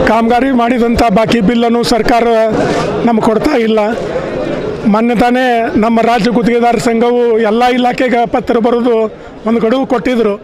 ಕಾಮಗಾರಿ ಮಾಡಿದಂಥ ಬಾಕಿ ಬಿಲ್ಲನ್ನು ಸರ್ಕಾರ ನಮಗೆ ಕೊಡ್ತಾ ಇಲ್ಲ. ಮೊನ್ನೆ ತಾನೇ ನಮ್ಮ ರಾಜ್ಯ ಗುತ್ತಿಗೆದಾರ ಸಂಘವು ಎಲ್ಲ ಇಲಾಖೆಗೆ ಪತ್ರ ಬರೆದು ಒಂದು ಗಡುವು ಕೊಟ್ಟಿದ್ದರು.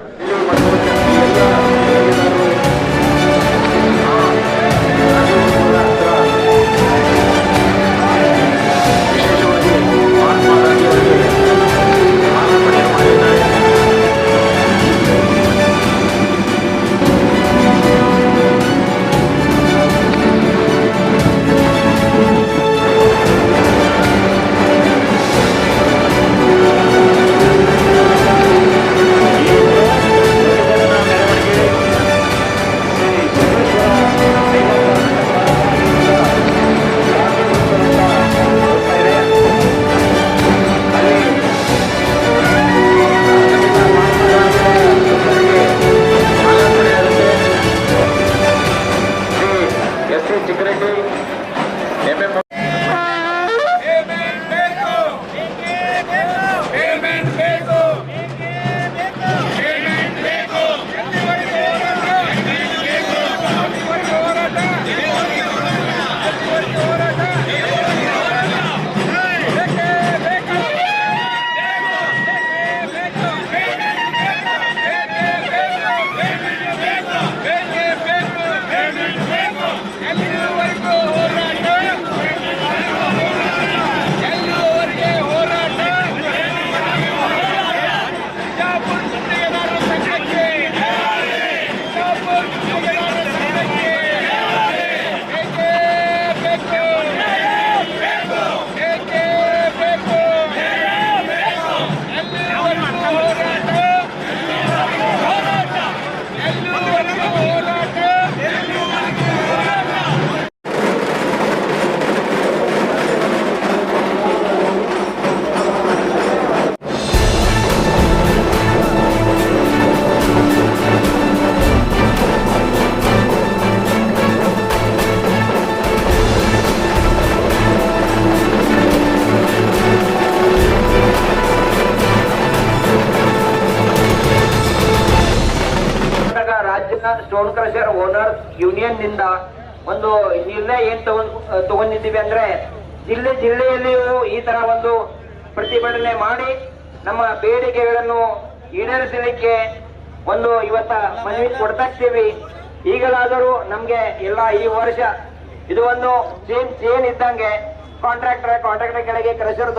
ಸ್ಟೋನ್ ಕ್ರಷರ್ ಓನರ್ ಯೂನಿಯನ್ ನಿಂದ ಒಂದು ನಿರ್ಣಯ ಏನ್ ತಗೊಂಡಿದ್ದೀವಿ ಅಂದ್ರೆ ಜಿಲ್ಲೆಯಲ್ಲಿಯೂ ಈ ತರ ಒಂದು ಪ್ರತಿಭಟನೆ ಮಾಡಿ ನಮ್ಮ ಬೇಡಿಕೆಗಳನ್ನು ಈಡೇರಿಸಲಿಕ್ಕೆ ಒಂದು ಇವತ್ತ ಮನವಿ ಕೊಡ್ತಾ ಇದ್ದೀವಿ. ಈಗಲಾದರೂ ನಮ್ಗೆ ಎಲ್ಲ ಈ ವರ್ಷ ಇದು ಒಂದು ಚೇನ್ ಇದ್ದಂಗೆ ಕಾಂಟ್ರಾಕ್ಟರ್ ಕೆಳಗೆ ಕ್ರಷರ್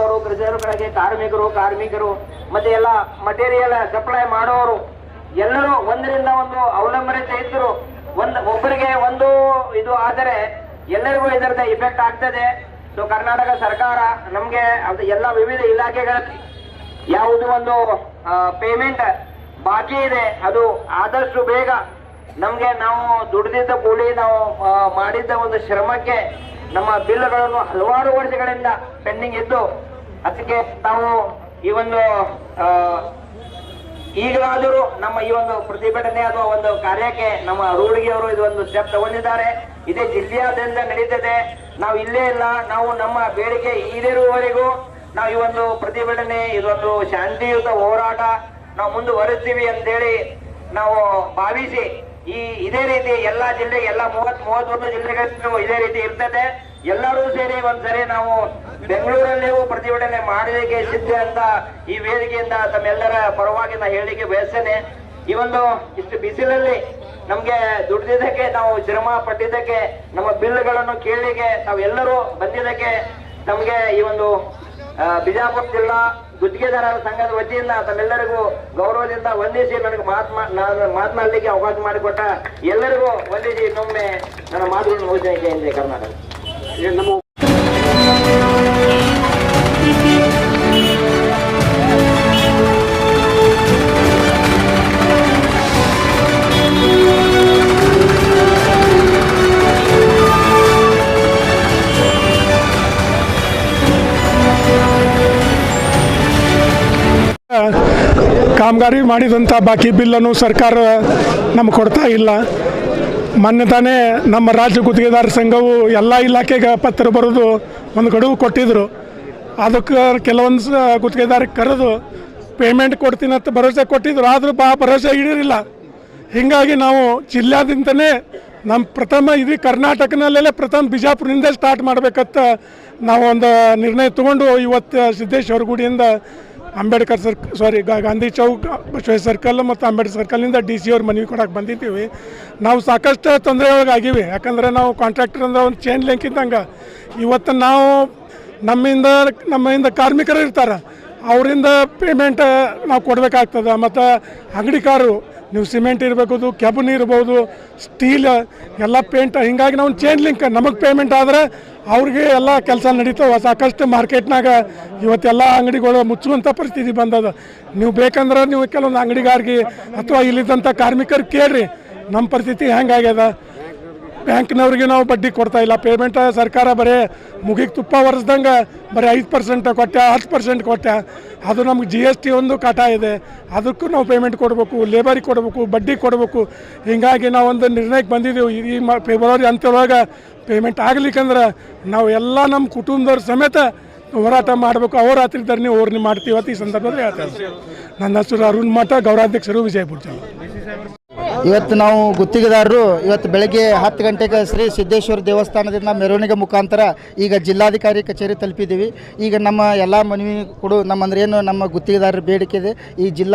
ಕೆಳಗೆ ಕಾರ್ಮಿಕರು ಮತ್ತೆ ಎಲ್ಲ ಮಟೀರಿಯಲ್ ಸಪ್ಲೈ ಮಾಡೋರು ಎಲ್ಲರೂ ಒಂದರಿಂದ ಒಂದು ಅವಲಂಬನೆ ಇದ್ರು. ಒಬ್ಬರಿಗೆ ಒಂದು ಇದು ಆದರೆ ಎಲ್ಲರಿಗೂ ಇದರದ ಇಫೆಕ್ಟ್ ಆಗ್ತದೆ. ಸೊ ಕರ್ನಾಟಕ ಸರ್ಕಾರ ನಮ್ಗೆ ಅದು ಎಲ್ಲ ವಿವಿಧ ಇಲಾಖೆಗಳಲ್ಲಿ ಯಾವುದು ಒಂದು ಪೇಮೆಂಟ್ ಬಾಕಿ ಇದೆ ಅದು ಆದಷ್ಟು ಬೇಗ ನಮ್ಗೆ ನಾವು ದುಡಿದಿದ್ದ ಕೂಲಿ ನಾವು ಮಾಡಿದ್ದ ಒಂದು ಶ್ರಮಕ್ಕೆ ನಮ್ಮ ಬಿಲ್ಗಳನ್ನು ಹಲವಾರು ವರ್ಷಗಳಿಂದ ಪೆಂಡಿಂಗ್ ಇದ್ದು ಅದಕ್ಕೆ ನಾವು ಈ ಒಂದು ಈಗಲಾದರೂ ನಮ್ಮ ಈ ಒಂದು ಪ್ರತಿಭಟನೆ ಅಥವಾ ಒಂದು ಕಾರ್ಯಕ್ಕೆ ನಮ್ಮ ರೂಢಿಗೆ ಅವರು ಇದೊಂದು ಸ್ಟೆಪ್ ತಗೊಂಡಿದ್ದಾರೆ. ಇದೇ ಜಿಲ್ಲೆಯಾದ್ಯಂತ ನಡೀತದೆ. ನಾವು ಇಲ್ಲೇ ಇಲ್ಲ, ನಾವು ನಮ್ಮ ಬೇಡಿಕೆ ಈಡೇರುವವರೆಗೂ ನಾವು ಈ ಒಂದು ಪ್ರತಿಭಟನೆ ಇದೊಂದು ಶಾಂತಿಯುತ ಹೋರಾಟ ನಾವು ಮುಂದುವರಿಸ್ತೀವಿ ಅಂತೇಳಿ ನಾವು ಭಾವಿಸಿ ಇದೇ ರೀತಿ ಎಲ್ಲಾ ಜಿಲ್ಲೆಗೆ ಎಲ್ಲ 31 ಜಿಲ್ಲೆಗಳಿಗೂ ಇದೇ ರೀತಿ ಇರ್ತದೆ. ಎಲ್ಲರೂ ಸೇರಿ ಒಂದ್ಸರಿ ನಾವು ಬೆಂಗಳೂರಲ್ಲಿಯೂ ಪ್ರತಿಭಟನೆ ಮಾಡಲಿಕ್ಕೆ ಸಿದ್ಧ ಅಂತ ಈ ವೇದಿಕೆಯಿಂದ ತಮ್ಮೆಲ್ಲರ ಪರವಾಗಿ ನಾ ಹೇಳಿಕೆ ಬಯಸ್ತೇನೆ. ಈ ಒಂದು ಇಷ್ಟು ಬಿಸಿಲಲ್ಲಿ ನಮ್ಗೆ ದುಡಿದಿದ್ದಕ್ಕೆ ನಾವು ಶ್ರಮ ಪಟ್ಟಿದ್ದಕ್ಕೆ ನಮ್ಮ ಬಿಲ್ಗಳನ್ನು ಕೇಳಲಿಕ್ಕೆ ತಾವೆಲ್ಲರೂ ಬಂದಿದ್ದಕ್ಕೆ ನಮ್ಗೆ ಈ ಒಂದು ಬಿಜಾಪುರ ಜಿಲ್ಲಾ ಗುತ್ತಿಗೆದಾರರ ಸಂಘದ ವತಿಯಿಂದ ತಮ್ಮೆಲ್ಲರಿಗೂ ಗೌರವದಿಂದ ವಂದಿಸಿ ನನಗೆ ಮಾತನಾಡಲಿಕ್ಕೆ ಅವಕಾಶ ಮಾಡಿಕೊಟ್ಟ ಎಲ್ಲರಿಗೂ ವಂದಿಸಿ ಇನ್ನೊಮ್ಮೆ ನನ್ನ ಮಾತುಗಳನ್ನು ಮುಗಿಸಿದ್ದೇನೆ. ಕರ್ನಾಟಕ ನಮ್ಮ ಕಾಮಗಾರಿ ಮಾಡಿದಂಥ ಬಾಕಿ ಬಿಲ್ಲನ್ನು ಸರ್ಕಾರ ನಮಗೆ ಕೊಡ್ತಾ ಇಲ್ಲ. ಮೊನ್ನೆ ತಾನೇ ನಮ್ಮ ರಾಜ್ಯ ಗುತ್ತಿಗೆದಾರ ಸಂಘವು ಎಲ್ಲ ಇಲಾಖೆಗೆ ಪತ್ರ ಬರೆದು ಒಂದು ಗಡುವು ಕೊಟ್ಟಿದ್ದರು. ಅದಕ್ಕೆ ಕೆಲವೊಂದು ಗುತ್ತಿಗೆದಾರಿಗೆ ಕರೆದು ಪೇಮೆಂಟ್ ಕೊಡ್ತೀನಿ ಅಂತ ಭರವಸೆ ಕೊಟ್ಟಿದ್ರು. ಆದರೂ ಭರವಸೆ ಈಡೇರಿಲ್ಲ. ಹೀಗಾಗಿ ನಾವು ಜಿಲ್ಲಾದ್ಯಂತಲೇ ನಮ್ಮ ಪ್ರಥಮ ಇಡೀ ಕರ್ನಾಟಕನಲ್ಲೇ ಪ್ರಥಮ ಬಿಜಾಪುರದಿಂದ ಸ್ಟಾರ್ಟ್ ಮಾಡಬೇಕಂತ ನಾವು ಒಂದು ನಿರ್ಣಯ ತೊಗೊಂಡು ಇವತ್ತು ಸಿದ್ದೇಶ್ವರ ಗುಡಿಯಿಂದ ಅಂಬೇಡ್ಕರ್ ಗಾಂಧಿ ಚೌಕ್ ಬಸವೇಶ್ವರ ಸರ್ಕಲ್ ಮತ್ತು ಅಂಬೇಡ್ಕರ್ ಸರ್ಕಲ್ನಿಂದ DC ಅವ್ರ ಮನವಿ ಕೊಡೋಕೆ ಬಂದಿದ್ದೀವಿ. ನಾವು ಸಾಕಷ್ಟು ತೊಂದರೆ ಒಳಗಾಗಿವಿ. ಯಾಕಂದರೆ ನಾವು ಕಾಂಟ್ರಾಕ್ಟರ್ ಅಂದ್ರೆ ಒಂದು ಚೈನ್ ಲಿಂಕ್ ಇದ್ದಂಗೆ. ಇವತ್ತು ನಾವು ನಮ್ಮಿಂದ ಕಾರ್ಮಿಕರು ಇರ್ತಾರೆ, ಅವರಿಂದ ಪೇಮೆಂಟ್ ನಾವು ಕೊಡಬೇಕಾಗ್ತದೆ. ಮತ್ತು ಅಂಗಡಿಕಾರರು, ನೀವು ಸಿಮೆಂಟ್ ಇರಬೇಕು, ಕೆಬನ್ ಇರ್ಬೋದು, ಸ್ಟೀಲ್ ಎಲ್ಲ ಪೇಂಟ್, ಹೀಗಾಗಿ ನಾವು ಚೈನ್ ಲಿಂಕ್, ನಮಗೆ ಪೇಮೆಂಟ್ ಆದರೆ ಅವ್ರಿಗೆ ಎಲ್ಲ ಕೆಲಸ ನಡೀತಾವೆ. ಸಾಕಷ್ಟು ಮಾರ್ಕೆಟ್ನಾಗ ಇವತ್ತೆಲ್ಲ ಅಂಗಡಿಗಳು ಮುಚ್ಚುವಂಥ ಪರಿಸ್ಥಿತಿ ಬಂದದ. ನೀವು ಬೇಕಂದ್ರೆ ನೀವು ಕೆಲವೊಂದು ಅಂಗಡಿಗಾರಿಗೆ ಅಥವಾ ಇಲ್ಲಿದ್ದಂಥ ಕಾರ್ಮಿಕರು ಕೇಳ್ರಿ, ನಮ್ಮ ಪರಿಸ್ಥಿತಿ ಹೆಂಗಾಗ್ಯದ. ಬ್ಯಾಂಕ್ನವ್ರಿಗೆ ನಾವು ಬಡ್ಡಿ ಕೊಡ್ತಾಯಿಲ್ಲ, ಪೇಮೆಂಟ್ ಸರ್ಕಾರ ಬರೀ ಮುಗಿಗೆ ತುಪ್ಪ ಒರೆಸ್ದಂಗೆ ಬರೀ 5% ಕೊಟ್ಟೆ, 10% ಕೊಟ್ಟೆ. ಅದು ನಮ್ಗೆ GST ಒಂದು ಕಾಟ ಇದೆ, ಅದಕ್ಕೂ ನಾವು ಪೇಮೆಂಟ್ ಕೊಡಬೇಕು, ಲೇಬರಿಗೆ ಕೊಡಬೇಕು, ಬಡ್ಡಿ ಕೊಡಬೇಕು. ಹೀಗಾಗಿ ನಾವೊಂದು ನಿರ್ಣಯಕ್ಕೆ ಬಂದಿದ್ದೀವಿ, ಈ ಫೆಬ್ರವರಿ ಅಂತ್ಯದೊಳಗೆ ಪೇಮೆಂಟ್ ಆಗ್ಲಿಕ್ಕಂದ್ರೆ ನಾವು ಎಲ್ಲ ನಮ್ಮ ಕುಟುಂಬದವ್ರ ಸಮೇತ ಹೋರಾಟ ಮಾಡಬೇಕು. ಅಹೋರಾತ್ರಿ ಧರಣಿ ಹೋರಾಟ ಮಾಡ್ತೀವಿ ಅಂತ ಈ ಸಂದರ್ಭದಲ್ಲಿ ಹೇಳ್ತಾರೆ. ನನ್ನ ಹೆಸರು ಅರುಣ್ ಮಠ, ಗೌರಾಧ್ಯಕ್ಷರು, ವಿಜಯಪುರ ಜಿಲ್ಲೆ. ಇವತ್ತು ನಾವು ಗುತ್ತಿಗೆದಾರರು ಇವತ್ತು ಬೆಳಗ್ಗೆ 10 ಗಂಟೆಗೆ ಶ್ರೀ ಸಿದ್ದೇಶ್ವರ ದೇವಸ್ಥಾನದಿಂದ ಮೆರವಣಿಗೆ ಮುಖಾಂತರ ಈಗ ಜಿಲ್ಲಾಧಿಕಾರಿ ಕಚೇರಿ ತಲುಪಿದ್ದೀವಿ. ಈಗ ನಮ್ಮ ಎಲ್ಲ ಮನವಿ ಕೊಡು ನಮ್ಮ ಗುತ್ತಿಗೆದಾರರ ಬೇಡಿಕೆ ಇದೆ, ಈ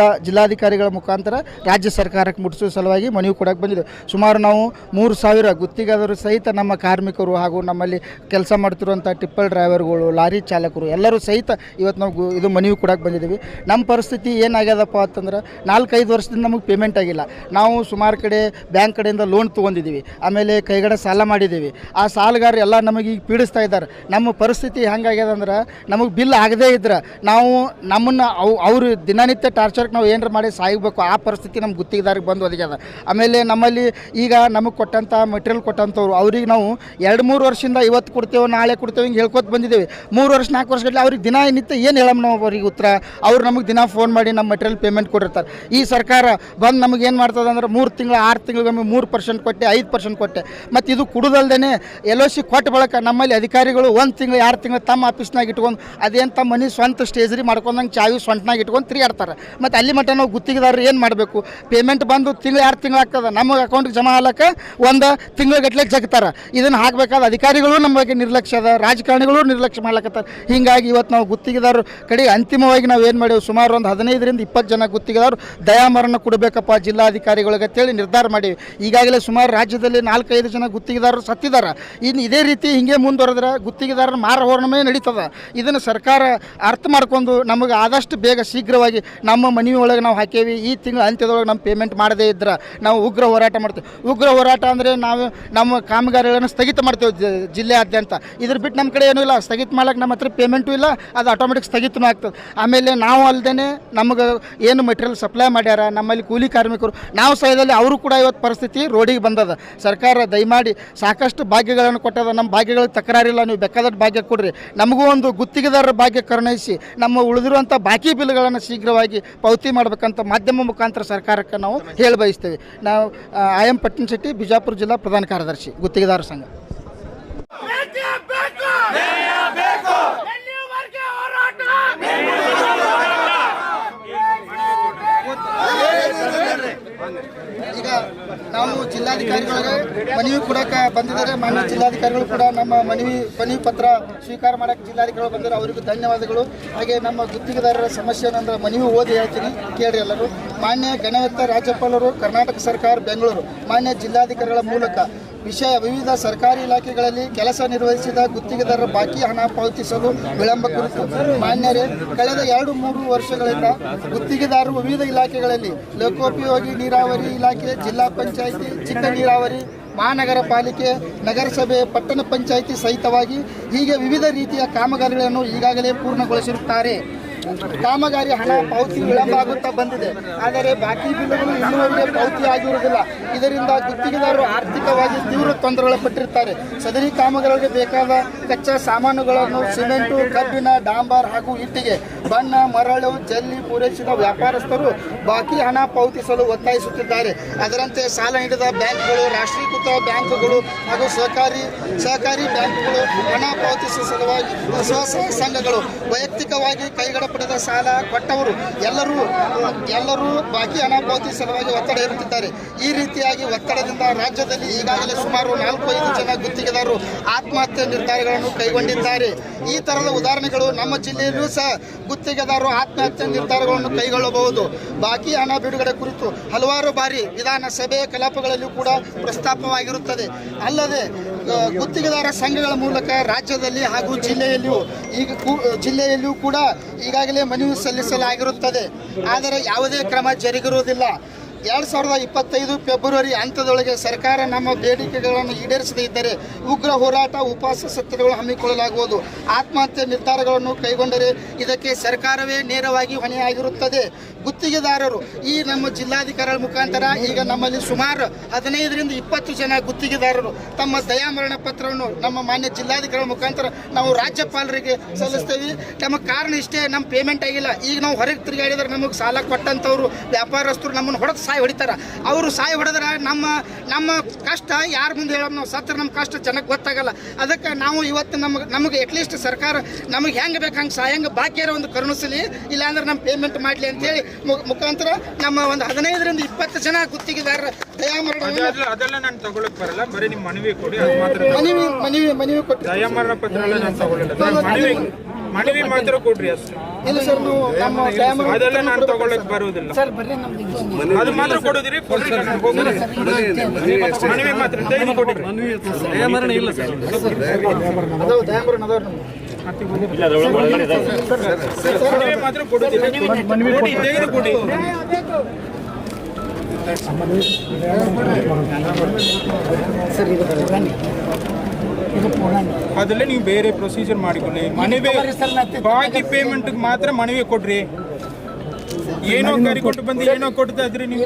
ಜಿಲ್ಲಾಧಿಕಾರಿಗಳ ಮುಖಾಂತರ ರಾಜ್ಯ ಸರ್ಕಾರಕ್ಕೆ ಮುಟ್ಟಿಸುವ ಸಲುವಾಗಿ ಮನವಿ ಕೊಡೋಕೆ ಬಂದಿದೆ. ಸುಮಾರು ನಾವು 3,000 ಗುತ್ತಿಗೆದಾರರು ಸಹಿತ ನಮ್ಮ ಕಾರ್ಮಿಕರು ಹಾಗೂ ನಮ್ಮಲ್ಲಿ ಕೆಲಸ ಮಾಡ್ತಿರುವಂಥ ಟಿಪ್ಪರ್ ಡ್ರೈವರ್ಗಳು, ಲಾರಿ ಚಾಲಕರು ಎಲ್ಲರೂ ಸಹಿತ ಇವತ್ತು ನಾವು ಇದು ಮನವಿ ಕೊಡೋಕೆ ಬಂದಿದ್ದೀವಿ. ನಮ್ಮ ಪರಿಸ್ಥಿತಿ ಏನಾಗ್ಯದಪ್ಪ ಅಂತಂದ್ರೆ 4-5 ವರ್ಷದಿಂದ ನಮಗೆ ಪೇಮೆಂಟ್ ಆಗಿಲ್ಲ. ನಾವು ಸುಮಾರು ಕಡೆ ಬ್ಯಾಂಕ್ ಕಡೆಯಿಂದ ಲೋನ್ ತೊಗೊಂಡಿದ್ದೀವಿ, ಆಮೇಲೆ ಕೈಗಡೆ ಸಾಲ ಮಾಡಿದ್ದೀವಿ. ಆ ಸಾಲಗಾರ ಎಲ್ಲ ನಮಗೆ ಈಗ ಪೀಡಿಸ್ತಾ ಇದ್ದಾರೆ. ನಮ್ಮ ಪರಿಸ್ಥಿತಿ ಹೆಂಗಾಗ್ಯದ ಅಂದ್ರೆ ನಮಗೆ ಬಿಲ್ ಆಗದೇ ಇದ್ರೆ ನಾವು ನಮ್ಮನ್ನು ಅವರು ದಿನನಿತ್ಯ ಟಾರ್ಚರ್ಗೆ ನಾವು ಏನಾರು ಮಾಡಿ ಸಾಯಬೇಕು, ಆ ಪರಿಸ್ಥಿತಿ ನಮ್ಮ ಗುತ್ತಿಗೆದಾರಿಗೆ ಬಂದು ಒದಗ್ಯದ. ಆಮೇಲೆ ನಮ್ಮಲ್ಲಿ ಈಗ ನಮಗೆ ಕೊಟ್ಟಂಥ ಮೆಟೀರಿಯಲ್ ಕೊಟ್ಟಂಥವ್ರು ಅವ್ರಿಗೆ ನಾವು 2-3 ವರ್ಷದಿಂದ ಇವತ್ತು ಕೊಡ್ತೇವೆ, ನಾಳೆ ಕೊಡ್ತೇವೆ ಹಿಂಗೆ ಹೇಳ್ಕೊತ ಬಂದಿದ್ದೇವೆ. 3 ವರ್ಷ 4 ವರ್ಷಗಟ್ಟಲೆ ಅವ್ರಿಗೆ ದಿನನಿತ್ಯ ಏನು ಹೇಳಮ್ಮ ನಾವು ಅವ್ರಿಗೆ ಉತ್ತರ? ಅವ್ರು ನಮಗೆ ದಿನ ಫೋನ್ ಮಾಡಿ ನಮ್ಮ ಮೆಟೀರಿಯಲ್ ಪೇಮೆಂಟ್ ಕೊಟ್ಟಿರ್ತಾರೆ. ಈ ಸರ್ಕಾರ ಬಂದು ನಮಗೆ ಏನು ಮಾಡ್ತದೆ ಅಂದ್ರೆ 3 ತಿಂಗಳು 6 ತಿಂಗಳಿಗೊಮ್ಮೆ 3% ಕೊಟ್ಟೆ, 5% ಕೊಟ್ಟೆ. ಮತ್ತು ಇದು ಕುಡುದಲ್ದೇ LOC ಕೊಟ್ಟ ಬಳಕ ನಮ್ಮಲ್ಲಿ ಅಧಿಕಾರಿಗಳು 1 ತಿಂಗಳು 2 ತಿಂಗಳು ತಮ್ಮ ಆಫೀಸ್ನಾಗ ಇಟ್ಕೊಂಡು ಅದೇನು ತಮ್ಮ ಮನೆ ಸ್ವಂತ ಸ್ಟೇಜ್ರಿ ಮಾಡ್ಕೊಂಡಂಗೆ ಚಾವಿ ಸ್ವಂಟನಾಗ ಇಟ್ಕೊಂಡು ತಿರುಗಾಡ್ತಾರೆ. ಮತ್ತು ಅಲ್ಲಿ ಮಟ್ಟ ನಾವು ಗುತ್ತಿಗೆದಾರರು ಏನು ಮಾಡಬೇಕು? ಪೇಮೆಂಟ್ ಬಂದು 1-2 ತಿಂಗಳು ಆಗ್ತದೆ, ನಮ್ಮ ಅಕೌಂಟ್ಗೆ ಜಮಾ ಆಗ್ಲಕ್ಕೆ 1 ತಿಂಗಳಗಟ್ಟಲೆ ಜಗ್ತಾರೆ. ಇದನ್ನು ಹಾಕಬೇಕಾದ ಅಧಿಕಾರಿಗಳು ನಮ್ಮ ಬಗ್ಗೆ ನಿರ್ಲಕ್ಷ್ಯ ಅದ, ರಾಜಕಾರಣಿಗಳು ನಿರ್ಲಕ್ಷ್ಯ ಮಾಡ್ಲಕತ್ತಾರೆ. ಹೀಗಾಗಿ ಇವತ್ತು ನಾವು ಗುತ್ತಿಗೆದಾರರು ಕಡೆಗೆ ಅಂತಿಮವಾಗಿ ನಾವು ಏನು ಮಾಡೇವು, ಸುಮಾರು ಒಂದು 15-20 ಜನ ಗುತ್ತಿಗೆದಾರರು ದಯಾಮರಣ ಕೊಡಬೇಕಪ್ಪ ಜಿಲ್ಲಾಧಿಕಾರಿಗಳಿಗೆ ಅಂತೇಳಿ ನಿರ್ಧಾರ ಮಾಡೀವಿ. ಈಗಾಗಲೇ ಸುಮಾರು ರಾಜ್ಯದಲ್ಲಿ 4-5 ಜನ ಗುತ್ತಿಗೆದಾರರು ಸತ್ತಿದ್ದಾರೆ. ಇನ್ನು ಇದೇ ರೀತಿ ಹಿಂಗೆ ಮುಂದುವರೆದ್ರೆ ಗುತ್ತಿಗೆದಾರರ ಮಾರಹೋರಣವೇ ನಡೀತದೆ. ಇದನ್ನು ಸರ್ಕಾರ ಅರ್ಥ ಮಾಡ್ಕೊಂಡು ನಮಗೆ ಆದಷ್ಟು ಬೇಗ ಶೀಘ್ರವಾಗಿ ನಮ್ಮ ಮನವಿ ಒಳಗೆ ನಾವು ಹಾಕೇವಿ. ಈ ತಿಂಗಳ ಅಂತ್ಯದೊಳಗೆ ನಮ್ಮ ಪೇಮೆಂಟ್ ಮಾಡದೇ ಇದ್ರೆ ನಾವು ಉಗ್ರ ಹೋರಾಟ ಮಾಡ್ತೀವಿ. ಉಗ್ರ ಹೋರಾಟ ಅಂದರೆ ನಾವು ನಮ್ಮ ಕಾಮಗಾರಿಗಳನ್ನು ಸ್ಥಗಿತ ಮಾಡ್ತೇವೆ ಜಿಲ್ಲೆಯಾದ್ಯಂತ. ಇದ್ರ ಬಿಟ್ಟು ನಮ್ಮ ಕಡೆ ಏನೂ ಇಲ್ಲ, ಸ್ಥಗಿತ ಮಾಡೋಕ್ಕೆ ನಮ್ಮ ಹತ್ರ ಪೇಮೆಂಟು ಇಲ್ಲ, ಅದು ಆಟೋಮೆಟಿಕ್ ಸ್ಥಗಿತನೂ ಆಗ್ತದೆ. ಆಮೇಲೆ ನಾವು ಅಲ್ಲದೆ ನಮಗೆ ಏನು ಮೆಟೀರಿಯಲ್ ಸಪ್ಲೈ ಮಾಡ್ಯಾರ ನಮ್ಮಲ್ಲಿ ಕೂಲಿ ಕಾರ್ಮಿಕರು, ನಾವು ಸಹದಲ್ಲಿ ಅವರು ಕೂಡ ಇವತ್ತು ಪರಿಸ್ಥಿತಿ ರೋಡಿಗೆ ಬಂದದ. ಸರ್ಕಾರ ದಯಮಾಡಿ ಸಾಕಷ್ಟು ಭಾಗ್ಯಗಳನ್ನು ಕೊಟ್ಟದ, ನಮ್ಮ ಭಾಗ್ಯಗಳಿಗೆ ತಕರಾರಿಲ್ಲ, ನೀವು ಬೇಕಾದಷ್ಟು ಭಾಗ್ಯ ಕೊಡ್ರಿ. ನಮಗೂ ಒಂದು ಗುತ್ತಿಗೆದಾರರ ಭಾಗ್ಯ ಕರುಣಿಸಿ ನಮ್ಮ ಉಳಿದಿರುವಂಥ ಬಾಕಿ ಬಿಲ್ಗಳನ್ನು ಶೀಘ್ರವಾಗಿ ಪಾವತಿ ಮಾಡಬೇಕಂತ ಮಾಧ್ಯಮ ಮುಖಾಂತರ ಸರ್ಕಾರಕ್ಕೆ ನಾವು ಹೇಳಿ ಬಯಸ್ತೇವೆ. ನಾವು IM ಪಟ್ಟಣ್ ಶೆಟ್ಟಿ, ಬಿಜಾಪುರ ಜಿಲ್ಲಾ ಪ್ರಧಾನ ಕಾರ್ಯದರ್ಶಿ, ಗುತ್ತಿಗೆದಾರ ಸಂಘ. ಈಗ ನಾವು ಜಿಲ್ಲಾಧಿಕಾರಿಗಳಿಗೆ ಮನವಿ ಕೊಡೋಕೆ ಬಂದಿದ್ದಾರೆ. ಮಾನ್ಯ ಜಿಲ್ಲಾಧಿಕಾರಿಗಳು ಕೂಡ ನಮ್ಮ ಮನವಿ ಪತ್ರ ಸ್ವೀಕಾರ ಮಾಡೋಕ್ಕೆ ಜಿಲ್ಲಾಧಿಕಾರಿಗಳು ಬಂದಿದ್ದಾರೆ, ಅವರಿಗೂ ಧನ್ಯವಾದಗಳು. ಹಾಗೆ ನಮ್ಮ ಗುತ್ತಿಗೆದಾರರ ಸಮಸ್ಯೆನಂದ್ರೆ ಮನವಿ ಓದಿ ಹೇಳ್ತೀನಿ, ಕೇಳಿ ಎಲ್ಲರೂ. ಮಾನ್ಯ ಗಣಯುಕ್ತ ರಾಜ್ಯಪಾಲರು, ಕರ್ನಾಟಕ ಸರ್ಕಾರ, ಬೆಂಗಳೂರು, ಮಾನ್ಯ ಜಿಲ್ಲಾಧಿಕಾರಿಗಳ ಮೂಲಕ ವಿವಿಧ ಸರ್ಕಾರಿ ಇಲಾಖೆಗಳಲ್ಲಿ ಕೆಲಸ ನಿರ್ವಹಿಸಿದ ಗುತ್ತಿಗೆದಾರರ ಬಾಕಿ ಹಣ ಪಾವತಿಸಲು ವಿಳಂಬ ಕುರಿತು ಮಾನ್ಯರೇ, ಕಳೆದ 2-3 ವರ್ಷಗಳಿಂದ ಗುತ್ತಿಗೆದಾರರು ವಿವಿಧ ಇಲಾಖೆಗಳಲ್ಲಿ ಲೋಕೋಪಯೋಗಿ ನೀರಾವರಿ ಇಲಾಖೆ, ಜಿಲ್ಲಾ ಪಂಚಾಯಿತಿ, ಚಿಕ್ಕ ನೀರಾವರಿ, ಮಹಾನಗರ ಪಾಲಿಕೆ, ನಗರಸಭೆ, ಪಟ್ಟಣ ಪಂಚಾಯಿತಿ ಸಹಿತವಾಗಿ ಹೀಗೆ ವಿವಿಧ ರೀತಿಯ ಕಾಮಗಾರಿಗಳನ್ನು ಈಗಾಗಲೇ ಪೂರ್ಣಗೊಳಿಸಿರುತ್ತಾರೆ. ಕಾಮಗಾರಿ ಹಣ ಪಾವತಿ ವಿಳಂಬ ಆಗುತ್ತಾ ಬಂದಿದೆ, ಆದರೆ ಬಾಕಿ ಬಿಲ್లుಗಳು ಇನ್ನೂವರೆಗೆ ಪಾವತಿ ಆಗಿರುವುದಿಲ್ಲ. ಇದರಿಂದ ಗುತ್ತಿಗೆದಾರರು ಆರ್ಥಿಕವಾಗಿ ತೀವ್ರ ತೊಂದರೆಗೊಳಪಟ್ಟಿರುತ್ತಾರೆ. ಸದರಿ ಕಾಮಗಾರಿಗೆ ಬೇಕಾದ ಕಚ್ಚಾ ಸಾಮಾನುಗಳನ್ನು ಸಿಮೆಂಟು, ಕಬ್ಬಿಣ, ಡಾಂಬರ್ ಹಾಗೂ ಇಟ್ಟಿಗೆ, ಬಣ್ಣ, ಮರಳು, ಜಲ್ಲಿ ಪೂರೈಸಿದ ವ್ಯಾಪಾರಸ್ಥರು ಬಾಕಿ ಹಣ ಪಾವತಿಸಲು ಒತ್ತಾಯಿಸುತ್ತಿದ್ದಾರೆ. ಅದರಂತೆ ಸಾಲ ನೀಡಿದ ಬ್ಯಾಂಕ್ಗಳು, ರಾಷ್ಟ್ರೀಕೃತ ಬ್ಯಾಂಕುಗಳು ಹಾಗೂ ಸಹಕಾರಿ ಬ್ಯಾಂಕ್ಗಳು ಹಣ ಪಾವತಿಸುವ ಸಲುವಾಗಿ ಸ್ವಸಹಾಯ ಸಂಘಗಳು, ವೈಯಕ್ತಿಕ ಆರ್ಥಿಕವಾಗಿ ಕೈಗಡ ಪಡೆದ ಸಾಲ ಕೊಟ್ಟವರು ಎಲ್ಲರೂ ಬಾಕಿ ಹಣ ಪಾವತಿ ಸಲುವಾಗಿ ಒತ್ತಡ ಹೇರುತ್ತಿದ್ದಾರೆ. ಈ ರೀತಿಯಾಗಿ ಒತ್ತಡದಿಂದ ರಾಜ್ಯದಲ್ಲಿ ಈಗಾಗಲೇ ಸುಮಾರು 4-5 ಜನ ಗುತ್ತಿಗೆದಾರರು ಆತ್ಮಹತ್ಯೆ ನಿರ್ಧಾರಗಳನ್ನು ಕೈಗೊಂಡಿದ್ದಾರೆ. ಈ ಥರದ ಉದಾಹರಣೆಗಳು ನಮ್ಮ ಜಿಲ್ಲೆಯಲ್ಲೂ ಸಹ ಗುತ್ತಿಗೆದಾರರು ಆತ್ಮಹತ್ಯೆ ನಿರ್ಧಾರಗಳನ್ನು ಕೈಗೊಳ್ಳಬಹುದು. ಬಾಕಿ ಹಣ ಬಿಡುಗಡೆ ಕುರಿತು ಹಲವಾರು ಬಾರಿ ವಿಧಾನಸಭೆ ಕಲಾಪಗಳಲ್ಲೂ ಕೂಡ ಪ್ರಸ್ತಾಪವಾಗಿರುತ್ತದೆ. ಅಲ್ಲದೆ ಗುತ್ತಿಗೆದಾರ ಸಂಘಗಳ ಮೂಲಕ ರಾಜ್ಯದಲ್ಲಿ ಹಾಗೂ ಜಿಲ್ಲೆಯಲ್ಲಿಯೂ ಕೂಡ ಈಗಾಗಲೇ ಮನವಿ ಸಲ್ಲಿಸಲಾಗಿರುತ್ತದೆ. ಆದರೆ ಯಾವುದೇ ಕ್ರಮ ಜರುಗಿರುವುದಿಲ್ಲ. 2025 ಫೆಬ್ರವರಿ ಹಂತದೊಳಗೆ ಸರ್ಕಾರ ನಮ್ಮ ಬೇಡಿಕೆಗಳನ್ನು ಈಡೇರಿಸದೇ ಇದ್ದರೆ ಉಗ್ರ ಹೋರಾಟ, ಉಪವಾಸ ಸತ್ಯಾಗ್ರಹಗಳು ಹಮ್ಮಿಕೊಳ್ಳಲಾಗುವುದು. ಆತ್ಮಹತ್ಯೆ ನಿರ್ಧಾರಗಳನ್ನು ಕೈಗೊಂಡರೆ ಇದಕ್ಕೆ ಸರ್ಕಾರವೇ ನೇರವಾಗಿ ಹೊಣೆಯಾಗಿರುತ್ತದೆ. ಗುತ್ತಿಗೆದಾರರು ಈ ನಮ್ಮ ಜಿಲ್ಲಾಧಿಕಾರಿಗಳ ಮುಖಾಂತರ ಈಗ ನಮ್ಮಲ್ಲಿ ಸುಮಾರು 15ರಿಂದ 20 ಜನ ಗುತ್ತಿಗೆದಾರರು ತಮ್ಮ ದಯಾಮರಣ ಪತ್ರವನ್ನು ನಮ್ಮ ಮಾನ್ಯ ಜಿಲ್ಲಾಧಿಕಾರಿಗಳ ಮುಖಾಂತರ ನಾವು ರಾಜ್ಯಪಾಲರಿಗೆ ಸಲ್ಲಿಸ್ತೇವೆ. ನಮ್ಮ ಕಾರಣ ಇಷ್ಟೇ, ನಮ್ಮ ಪೇಮೆಂಟ್ ಆಗಿಲ್ಲ. ಈಗ ನಾವು ಹೊರಗೆ ತಿರುಗಾಡಿದ್ರೆ ನಮಗೆ ಸಾಲ ಕೊಟ್ಟಂಥವ್ರು ವ್ಯಾಪಾರಸ್ಥರು ನಮ್ಮನ್ನು ಹೊಡೆದು ಸಾಯಿ ಹೊಡಿತಾರೆ. ಅವರು ಸಾಯಿ ಹೊಡೆದ್ರೆ ನಮ್ಮ ಕಷ್ಟ ಯಾರ ಮುಂದೆ ಹೇಳೋದು? ನಾವು ಸತ್ರ ನಮ್ಮ ಕಷ್ಟ ಜನಕ್ಕೆ ಗೊತ್ತಾಗಲ್ಲ. ಅದಕ್ಕೆ ನಾವು ಇವತ್ತು ನಮಗೆ ಅಟ್ಲೀಸ್ಟ್ ಸರ್ಕಾರ ನಮಗೆ ಹೆಂಗೆ ಬೇಕು ಹಂಗೆ ಸಾಯಂಗೆ ಬಾಕಿಯಾರ ಒಂದು ಕರುಣಿಸಲಿ, ಇಲ್ಲಾಂದ್ರೆ ನಮ್ಮ ಪೇಮೆಂಟ್ ಮಾಡಲಿ ಅಂತೇಳಿ ಮುಖಾಂತರ ನಮ್ಮ ಒಂದು 15ರಿಂದ 20 ಜನ ಗುತ್ತಿಗೆದಾರರ ದಯಾಮರಣ ಅದೆಲ್ಲ ನಾನು ತಗೊಳಕ್ ಬರಲ್ಲ, ಬರೀ ನಿಮ್ಮ ಮನವಿ ಕೊಡಿ. ಮನವಿ ಕೊಟ್ಟು ದಯಾಮರಣ ಪತ್ರ ಎಲ್ಲ ನಾನು ತಗೊಳ್ಳಲ್ಲ, ಮನವಿ ಮಾತ್ರ ಕೊಡ್ರಿ ಅಷ್ಟೇ. ಇಲ್ಲ ಸರ್, ಅದೆಲ್ಲ ನಾನು ತಗೊಳ್ಳಕ್ ಬರುವುದಿಲ್ಲ. ಅದು ಮಾತ್ರ ಕೊಡೋದಿರಿ, ಕೊಡ್ರಿ. ಮನವಿ ಮಾತ್ರ ದಯವಿಟ್ಟು ಕೊಡ್ರಿ. ದಯಾಮರಣ ಇಲ್ಲ ಸರ್, ಮನವಿ ಮಾತ್ರ ಕೊಡೋದಿಲ್ಲ. ಕೊಡಿ, ತೆಗೆದು ಕೊಡಿ. ಅದಲ್ಲೇ ನೀವು ಬೇರೆ ಪ್ರೊಸೀಜರ್ ಮಾಡಿಕೊಳ್ಳಿ. ಮನವಿ ಬಾಕಿ ಪೇಮೆಂಟ್ ಮಾತ್ರ ಮನವಿ ಕೊಡ್ರಿ. ಏನೋ ಗಾಡಿ ಕೊಟ್ಟು ಬಂದು ಏನೋ ಕೊಡ್ತಾ ಇದ್ರಿ ನೀವು.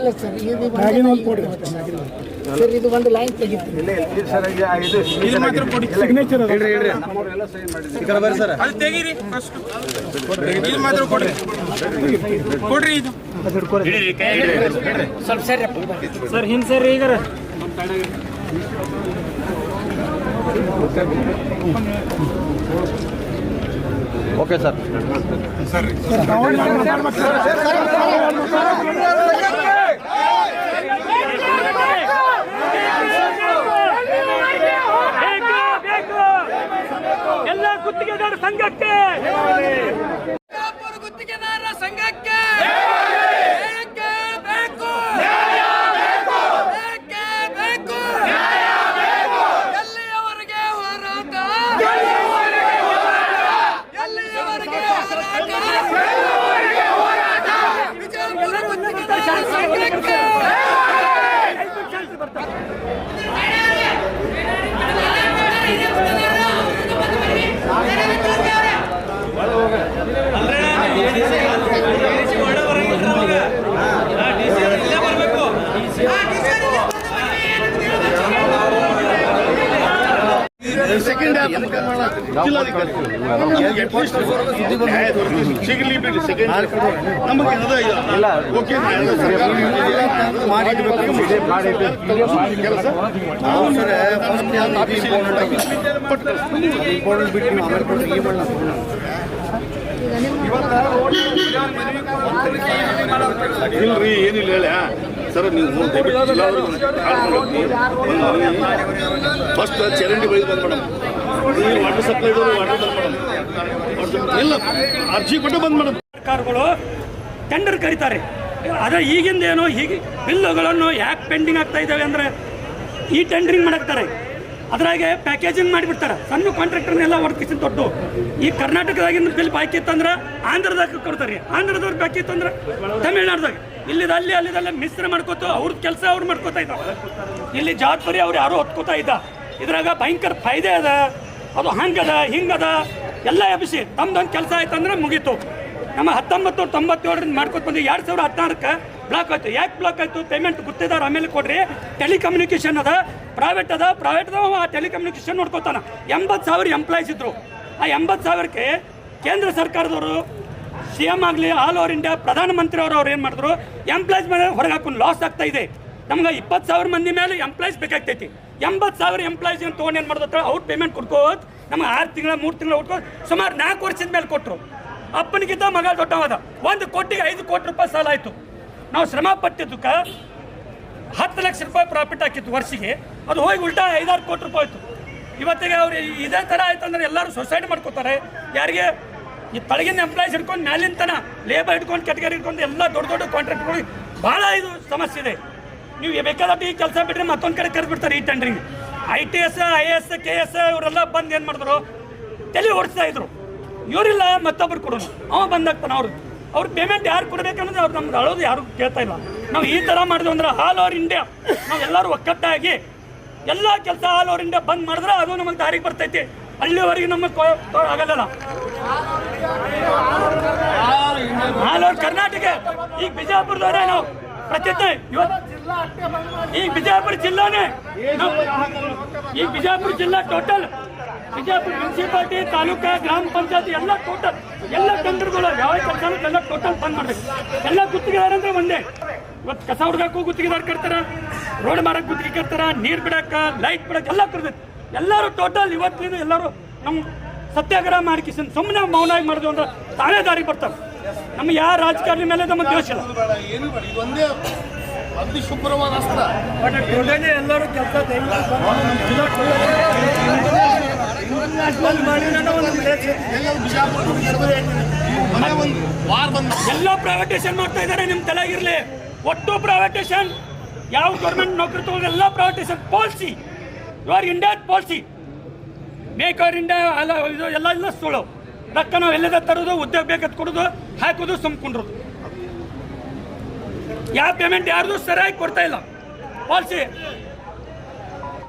ಇದು ಒಂದು ಲೈನ್ ತೆಗಿತೀನಿ. ಇದು ಮಾತ್ರ ಕೊಡಿ, ಸಿಗ್ನೇಚರ್ ಅದು ತೆಗೀರಿ ಫಸ್ಟ್. ಇದು ಮಾತ್ರ ಕೊಡ್ರಿ, ಕೊಡ್ರಿ. ಇದು ಸ್ವಲ್ಪ ಸರ್ ಹಿಂದೆ ಸರ್ ಈಗ ಓಕೆ ಸರ್. ಎಲ್ಲ ಗುತ್ತಿಗೆದಾರ ಸಂಘಕ್ಕೆ, ಗುತ್ತಿಗೆದಾರರ ಸಂಘಕ್ಕೆ ಸಿಗಲಿ ಬಿಡಿ. ನಮಗೆ ಓಕೆ ಇಲ್ರಿ, ಏನಿಲ್ಲ ಹೇಳ ಸರ್. ನೀವು ಫಸ್ಟ್ ಚರಂಡಿ ಬೈದು ಬಂದ್ ಮೇಡಮ್, ವಾಟರ್ ಸಪ್ಲೈ ವಾಟರ್ ಬಂದ್ ಮೇಡಮ್, ಇಲ್ಲ ಅರ್ಜಿ ಕೊಟ್ಟು ಬಂದ್ ಮೇಡಮ್. ಸರ್ಕಾರಗಳು ಟೆಂಡರ್ ಕರೀತಾರೆ. ಆದರೆ ಈಗಿಂದ ಏನೋ ಹೀಗೆ ಬಿಲ್ಲುಗಳನ್ನು ಯಾಕೆ ಪೆಂಡಿಂಗ್ ಆಗ್ತಾ ಇದ್ದಾವೆ ಅಂದರೆ ಈ ಟೆಂಡರಿಂಗ್ ಮಾಡಾಕ್ತಾರೆ, ಅದ್ರಾಗೆ ಪ್ಯಾಕೇಜಿಂಗ್ ಮಾಡಿಬಿಡ್ತಾರೆ. ಸಣ್ಣ ಕಾಂಟ್ರಾಕ್ಟರ್ನೆಲ್ಲ ಹೊರಕಿಸಿದ ದೊಡ್ಡ ಈ ಕರ್ನಾಟಕದಾಗಿಂದ ಬಿಲ್ ಬಾಕಿ ಇತ್ತಂದ್ರೆ ಆಂಧ್ರದಾಗ ಕೊಡ್ತಾರೆ, ಆಂಧ್ರದವ್ರು ಬಾಕಿ ಇತ್ತಂದ್ರೆ ತಮಿಳ್ನಾಡ್ದಾಗ, ಅಲ್ಲಿದಲ್ಲೇ ಮಿಶ್ರ ಮಾಡ್ಕೋತ ಅವ್ರದ್ದು ಕೆಲಸ ಅವ್ರು ಮಾಡ್ಕೋತಾ ಇದ್ದಾರೆ. ಇಲ್ಲಿ ಜವಾಬ್ದಾರಿ ಅವ್ರು ಯಾರೋ ಹೊತ್ಕೋತಾ ಇದ್ದ. ಇದ್ರಾಗ ಭಯಂಕರ ಫಾಯ್ದೆ ಅದ, ಅದು ಹಂಗದ ಹಿಂಗದ ಎಲ್ಲ ಎಬ್ಬಿಸಿ ತಮ್ದೊಂದು ಕೆಲಸ ಆಯ್ತಂದ್ರೆ ಮುಗೀತು. ನಮ್ಮ 1997ರಿಂದ ಮಾಡ್ಕೊತ ಬಂದು 2016ಕ್ಕೆ ಬ್ಲಾಕ್ ಆಯ್ತು. ಯಾಕೆ ಬ್ಲಾಕ್ ಆಯಿತು? ಪೇಮೆಂಟ್ ಗುತ್ತಿದಾರ ಆಮೇಲೆ ಕೊಡ್ರಿ. ಟೆಲಿಕಮ್ಯುನಿಕೇಷನ್ ಅದ, ಪ್ರೈವೇಟ್ ಆ ಟೆಲಿಕಮ್ಯುನಿಕೇಷನ್ ನೋಡ್ಕೋತಾನ. 80,000 ಎಂಪ್ಲಾಯ್ಸ್ ಇದ್ರು. ಆ 80,000ಕ್ಕೆ ಕೇಂದ್ರ ಸರ್ಕಾರದವರು CM ಆಗಲಿ, ಆಲ್ ಓವರ್ ಇಂಡಿಯಾ ಪ್ರಧಾನಮಂತ್ರಿ ಅವ್ರು ಏನು ಮಾಡಿದ್ರು, ಎಂಪ್ಲಾಯ್ಸ್ ಮೇಲೆ ಹೊರಗೆ ಹಾಕೊಂಡು ಲಾಸ್ ಆಗ್ತಾ ಇದೆ. ನಮ್ಗೆ 20,000 ಮಂದಿ ಮೇಲೆ ಎಂಪ್ಲಾಯ್ಸ್ ಬೇಕಾಗ್ತೈತಿ. 80,000 ಎಂಪ್ಲಾಯ್ಸ್ ಏನು ತೊಗೊಂಡು ಏನು ಮಾಡಿದ್ರೆ ಅವ್ರು ಪೇಮೆಂಟ್ ಕೊಡ್ಕೋದು ನಮ್ಗೆ 6 ತಿಂಗಳ 3 ತಿಂಗಳ ಕೊಟ್ಕೋ ಸುಮಾರು 4 ವರ್ಷದ ಮೇಲೆ ಕೊಟ್ಟರು. ಅಪ್ಪನಿಗಿದ್ದ ಮಗ ದೊಡ್ಡವಾದ. 1 ಕೋಟಿಗೆ 5 ಕೋಟಿ ರೂಪಾಯಿ ಸಾಲ ಆಯಿತು. ನಾವು ಶ್ರಮ ಪಟ್ಟಿದ್ದಕ್ಕೆ 10 ಲಕ್ಷ ರೂಪಾಯಿ ಪ್ರಾಫಿಟ್ ಹಾಕಿತ್ತು ವರ್ಷಿಗೆ, ಅದು ಹೋಗಿ ಉಲ್ಟಾ 5-6 ಕೋಟಿ ರೂಪಾಯಿ ಆಯಿತು. ಇವತ್ತಿಗೆ ಅವ್ರು ಇದೇ ಥರ ಆಯ್ತು ಅಂದ್ರೆ ಎಲ್ಲರೂ ಸೊಸೈಟಿ ಮಾಡ್ಕೋತಾರೆ. ಯಾರಿಗೆ ಈ ತಳಗಿನ ಎಂಪ್ಲಾಯ್ಸ್ ಹಿಡ್ಕೊಂಡು ಮ್ಯಾಲಿನ ತನ ಲೇಬರ್ ಹಿಡ್ಕೊಂಡು ಕೆಟಗರಿ ಹಿಡ್ಕೊಂಡು ಎಲ್ಲ ದೊಡ್ಡ ದೊಡ್ಡ ಕಾಂಟ್ರಾಕ್ಟ್ಗಳಿಗೆ ಭಾಳ ಇದು ಸಮಸ್ಯೆ ಇದೆ. ನೀವು ಬೇಕಾದಟ್ಟು ಈ ಕೆಲಸ ಬಿಟ್ಟರೆ ಮತ್ತೊಂದು ಕಡೆ ಕರೆದ್ಬಿಡ್ತಾರೆ. ಈ ಟೆಂಡ್ರಿಂಗ್ ITS IAS KS ಇವರೆಲ್ಲ ಬಂದು ಏನು ಮಾಡಿದ್ರು, ತಲೆ ಓಡಿಸ್ತಾ ಇದ್ರು. ಇವರಿಲ್ಲ ಮತ್ತೊಬ್ರು ಕೊಡೋದು, ಅವ ಬಂದಾಗ್ತಾನೆ. ಅವ್ರ ಪೇಮೆಂಟ್ ಯಾರು ಕೊಡಬೇಕನ್ನೋದು ಅವ್ರು ನಮ್ಗೆ ಅಳೋದು ಯಾರು ಕೇಳ್ತಾ ಇಲ್ಲ. ನಾವು ಈ ಥರ ಮಾಡಿದ್ವಿ ಅಂದ್ರೆ ಆಲ್ ಓವರ್ ಇಂಡಿಯಾ ನಾವೆಲ್ಲರೂ ಒಕ್ಕಟ್ಟಾಗಿ ಎಲ್ಲ ಕೆಲಸ ಆಲ್ ಓವರ್ ಇಂಡಿಯಾ ಬಂದ್ ಮಾಡಿದ್ರೆ ಅದು ನಮಗೆ ದಾರಿಗೆ ಬರ್ತೈತಿ. ಅಲ್ಲಿವರೆಗೆ ನಮಗೆ ಆಗಲ್ಲ. ಆಲ್ ಓವರ್ ಕರ್ನಾಟಕ ಈಗ ಬಿಜಾಪುರದವರೇ ನಾವು ಪ್ರತಿಜ್ಞೆ ಇವತ್ತು ಈಗ ಬಿಜಾಪುರ ಜಿಲ್ಲಾನೇ ಈಗ ಬಿಜಾಪುರ ಜಿಲ್ಲಾ ಟೋಟಲ್ ಬಿಜಾಪುರ ಮುನ್ಸಿಪಾಲಿಟಿ ತಾಲೂಕಾ ಗ್ರಾಮ ಪಂಚಾಯತಿ ಎಲ್ಲ ಟೋಟಲ್ ಎಲ್ಲ ಟೆಂಡರ್ಗಳು ಯಾವ ಕೆಲಸ ಎಲ್ಲ ಟೋಟಲ್ ಬಂದ್ ಮಾಡಬೇಕು. ಎಲ್ಲ ಗುತ್ತಿಗೆದಾರ ಅಂದ್ರೆ ಒಂದೇ. ಇವತ್ತು ಕಸ ಹುಡುಗಕ್ಕೂ ಗುತ್ತಿಗೆದಾರ ಕರ್ತಾರ, ರೋಡ್ ಮಾರಕ್ಕೆ ಗುತ್ತಿಗೆ ಕರ್ತಾರ, ನೀರು ಬಿಡಕ್ಕೆ ಲೈಟ್ ಬಿಡಕ್ಕೆ ಎಲ್ಲ ಕರ್ದೈತಿ. ಎಲ್ಲರೂ ಟೋಟಲ್ ಇವತ್ತಿನ ಎಲ್ಲರೂ ನಮ್ಮ ಸತ್ಯಾಗ್ರಹ ಮಾಡಿಕಿಸಿನ ಸುಮ್ಮನೆ ಮೌನಾಗಿ ಮಾಡಿದ್ವಿ ಅಂದ್ರೆ ತಾನೇ ದಾರಿಗೆ ಬರ್ತಾರೆ. ನಮ್ಗೆ ಯಾವ ರಾಜಕಾರಣಿ ಮೇಲೆ ನಮಗೆ ದ್ವೇಷ ಇಲ್ಲ. ಅತಿ ಶುಭ್ರವಾದ ಅಸ್ತ್ರ ಎಲ್ಲರೂ ಕೆಲಸ ಎಲ್ಲ ಪ್ರೈವೇಟೇಷನ್ ಮಾಡ್ತಾ ಇದ್ದಾರೆ. ನಿಮ್ಮ ತಲೆಗಿರ್ಲಿ, ಒಟ್ಟು ಪ್ರೈವೇಟೇಷನ್ ಯಾವ ಗೌರ್ಮೆಂಟ್ ನೌಕರಿ ತಗೊಂಡು ಎಲ್ಲ ಪ್ರೈವೇಟೇಷನ್ ಪಾಲಿಸಿ ಇವಾಗ India policy make our India ಅಲ್ಲ ಇದು ಎಲ್ಲ ಸುಳ್ಳು. ರೊಕ್ಕ ನಾವು ಎಲ್ಲದ ತರೋದು, ಉದ್ಯೋಗ ಬೇಕತ್ ಕೊಡೋದು, ಹಾಕೋದು, ಸುಮ್ಕೊಂಡ್ರೋದು. ಯಾವ ಪೇಮೆಂಟ್ ಯಾರ್ದು ಸರಿಯಾಗಿ ಕೊಡ್ತಾ ಇಲ್ಲ. ಪಾಲಿಸಿ